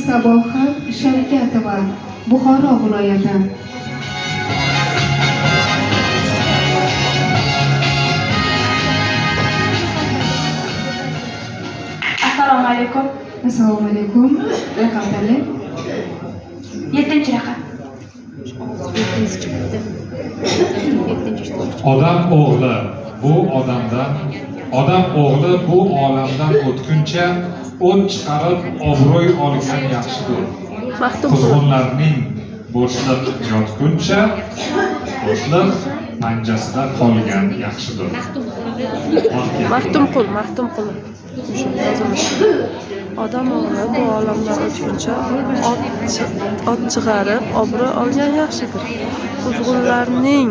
Sabohi Shavkatova, Buxoro viloyati. Assalomu alaykum. Assalomu alaykum. Raqam tanlang. 7-raqam. Odam o'g'li bu odamdan, odam o'g'li bu olamdan o'tguncha o't chiqarib obro'y olgan yaxshidir. Quzg'unlarning bo'shliq yotguncha bo'shliq panjasida qolgan yaxshidir. Mahtum qul. Odam o'g'li bu olamdan o'tguncha ot chiqarib obro' olgan yaxshidir. Quzg'unlarning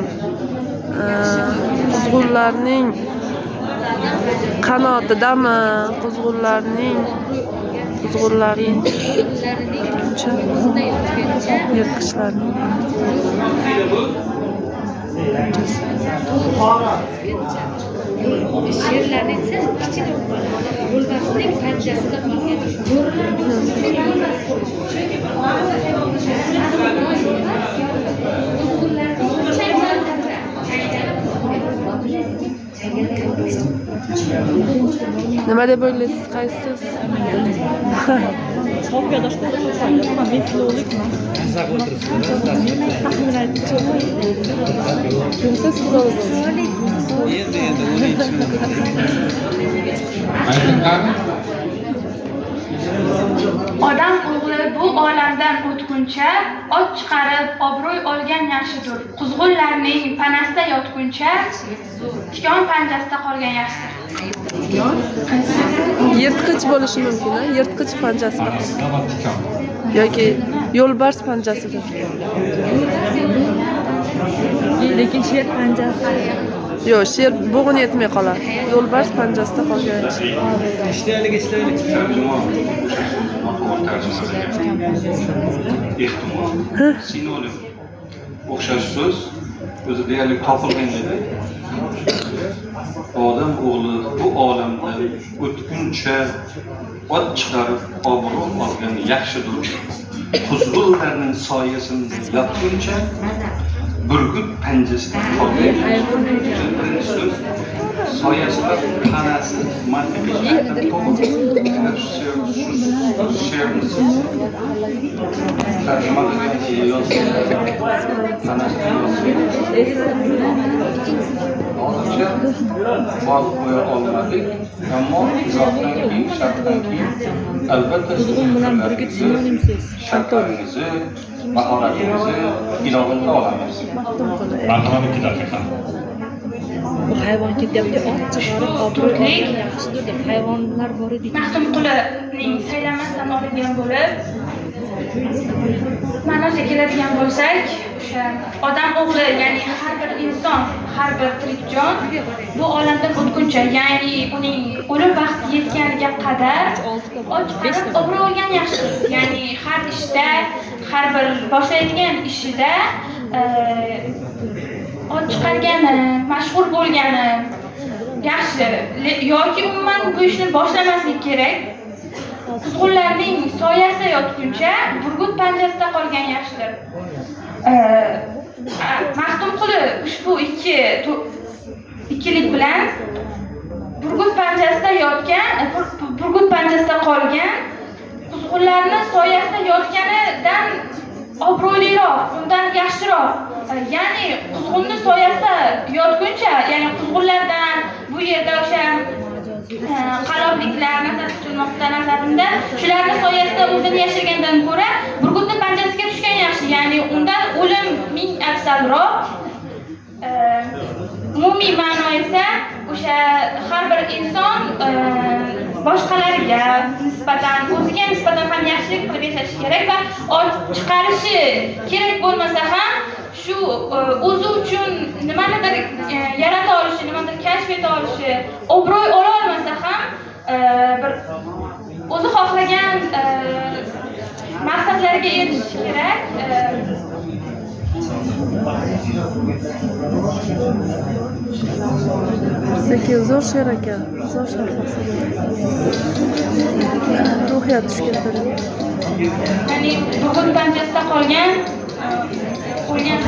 qanotidami, quzg'unlarning yirtqichlarning Sherlarning kichik yo'lbarsning panjasida nima deb o'ylaysiz? Qaysisiz? Odam o'g'li bu olamdan o'tguncha ot chiqarib obro'y olgan yaxshidir. Quzg'unlarning panasida yotguncha tikon panjasida qolgan yaxshidir. Yirtqich bo'lishi mumkin, yirtqich panjasida yoki yo'lbars panjasida. lekin sher panjasi Yo'q, sher bo'g'in yetmay qolar. Yo'lbars panjasida qolgan yaxshi. Ehtimol sinonim o'xshash so'z o'zi deyarli topilgan edi. Odam o'g'li bu olamdan o'tguncha ot chiqarib obro' olgan yaxshidir. Quzg'unlarning soyasida yotguncha burgut panjasida qolgan yaxshidir. Soyasida panasi mantiqiy tarjima qilgan hozircha bog' qo'ya olmadik, ammo izohdan keyin, shartdan keyin albatta quzg'un bilan burgut sinonimsiz. shartlaringizni, mahoratingizni ilova qila olamiz. Marhamat 2 daqiqa. Bu hayvon ketyapti, ot chiqarib obro'y olgan yaxshidir deb hayvonlar bor edi. Mahtum qulining saylanmasdan olingan bo'lib, ma'nosiga keladigan bo'lsak, o'sha odam o'g'li, ya'ni har bir inson, har bir tirik jon bu olamdan o'tguncha, ya'ni uning o'lim vaqti yetganiga qadar ot chiqarib obro' olgan yaxshidir. Ya'ni har ishda, har bir boshlaydigan ishida ot chiqargani, mashhur bo'lgani yaxshi yoki umuman bu ishni boshlamaslik kerak. Quzg'unlarning soyasida yotguncha burgut panjasida qolgan yaxshidir. Mahtum quli ushbu ikkilik bilan burgut panjasida qolgan quzg'unlarni soyasida yotganidan obro'liroq, undan yaxshiroq. Ya'ni quzg'unni soyasida yotguncha, ya'ni quzg'unlardan bu yerda o'sha qalobliklar nazarda tutilmoqda nazarimda, shularning soyasida o'zini yashagandan ko'ra burgutni panjasiga tushgan yaxshi. Ya'ni undan o'lim ming afzalroq. Umumiy ma'no esa o'sha har bir inson boshqalarga nisbatan, o'ziga nisbatan ham yaxshilik qilib yashashi kerak va ot chiqarishi kerak bo'lmasa ham shu o'zi uchun nimanidir yarata olishi, nimadir kashf eta olishi, obro'y ola olmasa ham bir o'zi xohlagan maqsadlarga erishishi kerak. Sekin zo'r she'r ekan. Zo'r she'r ruhiyat tushgan. Ya'ni bugun panjasida qolgan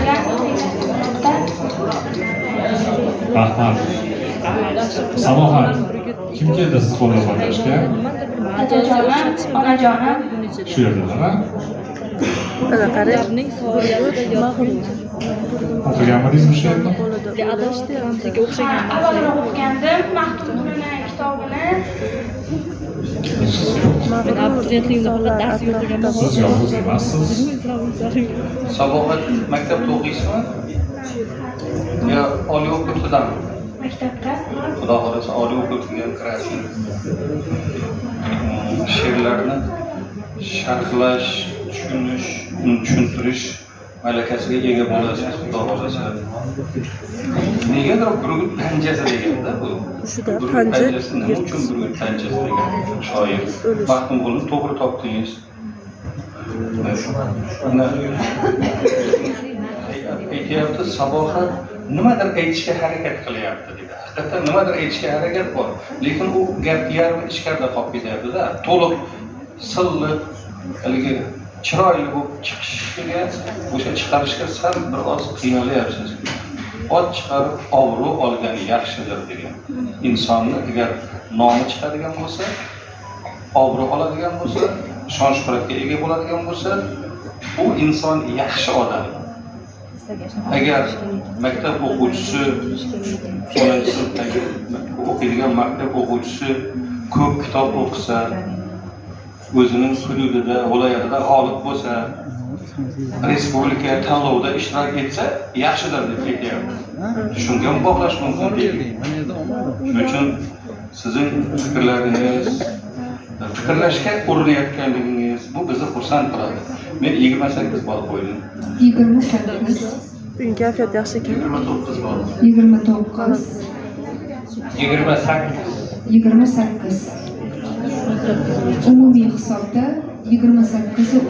bilan Rahmat. Samohat. Kim keldi siz qo'llab-quvvatlashga? otajonim, onajonim. Shu yerdalar, ha? Ana qarang. Ularning faoliyatida Mag'rur. O'qiganmidingizmi shu yerda? Qo'lida adashdi hamsiga o'xshagan Avvalroq o'qigandim Maxtumqulini kitobini. men abituriyentligimda faqat dars o'qiganman. Siz yolg'iz emassiz. Sabohat maktabda o'qiysizmi? Yo oliy o'quv yurtidami? Maktabda Xudo xohlasa oliy o'quv yurtiga kirasiz. She'rlarni sharhlash, tushunish, uni tushuntirish malakasiga ega bo'lasiz, Xudo xohlasa. Negadir Burgut panjasi deganda bu. Shunda Burgut panja panjasi nima uchun Burgut panjasi degan shoir. Maxtumqulni to'g'ri topdingiz. Aytyapti, Sabohat nimadir aytishga harakat qilyapti dedi. Haqiqatdan nimadir aytishga harakat bor, lekin u gap yarmi ichkarida qolib ketyapti-da. To'liq silliq, haligi chiroyli bo'lib chiqishiga, o'sha chiqarishga sal biroz qiynalyapsiz. Ot chiqarib obro' olgani yaxshidir degan. Insonni agar nomi chiqadigan bo'lsa, obro' oladigan bo'lsa, shon-shuhratga ega bo'ladigan bo'lsa, u inson yaxshi odam. Agar maktab o'quvchisi, 10-sinfdagi o'qiydigan maktab o'quvchisi ko'p kitob o'qisa, o'zining hududida, viloyatida g'olib bo'lsa, respublika tanlovida ishtirok etsa, yaxshidir deb aytyapti. Shunga bog'lash mumkin deydi. Shuning uchun sizning fikrlaringiz, fikrlashga urinayotganligingiz bu bizni xursand qiladi. Men 28 ball qo'ydim. 28, bugun kayfiyat yaxshi ekan. 29 ball. 29, 28. 28. Umumiy hisobda 28 3.